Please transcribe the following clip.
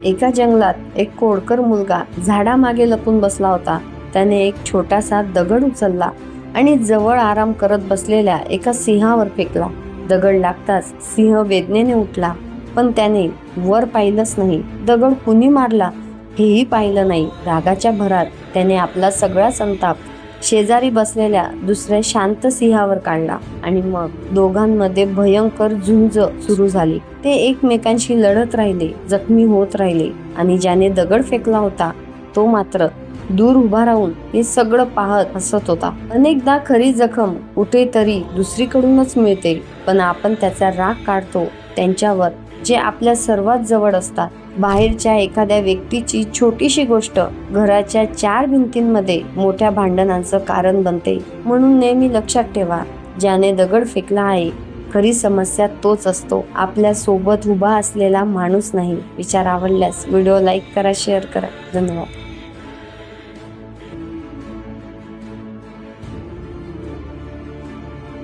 एका जंगलात एक खोडकर मुलगा झाडामागे लपून बसला होता. त्याने एक छोटासा दगड उचलला आणि जवळ आराम करत बसलेल्या एका सिंहावर फेकला. दगड लागताच सिंह वेदनेने उठला, पण त्याने वर पाहिलंच नाही. दगड कुणी मारला हेही पाहिलं नाही. रागाच्या भरात त्याने आपला सगळा संताप शेजारी बसलेल्या दुसऱ्या शांत सिंहावर काढला आणि मग दोघांमध्ये भयंकर झुंज सुरू झाली. ते एकमेकांशी लढत राहिले, जखमी होत राहिले आणि ज्याने दगड फेकला होता तो मात्र दूर उभा राहून हे सगळं पाहत हसत होता. अनेकदा खरी जखम कुठेतरी दुसरीकडूनच मिळते, पण आपण त्याचा राग काढतो त्यांच्यावर जे आपल्या सर्वात जवळ असतात. बाहेरच्या एखाद्या व्यक्तीची छोटीशी गोष्ट घराच्या 4 भिंतींमध्ये मोठ्या भांडणांचं कारण बनते. म्हणून नेहमी लक्षात ठेवा, ज्याने दगड फेकला आहे खरी समस्या तोच असतो, आपल्या सोबत उभा असलेला माणूस नाही. विचार आवडल्यास व्हिडिओ लाईक करा, शेअर करा. धन्यवाद.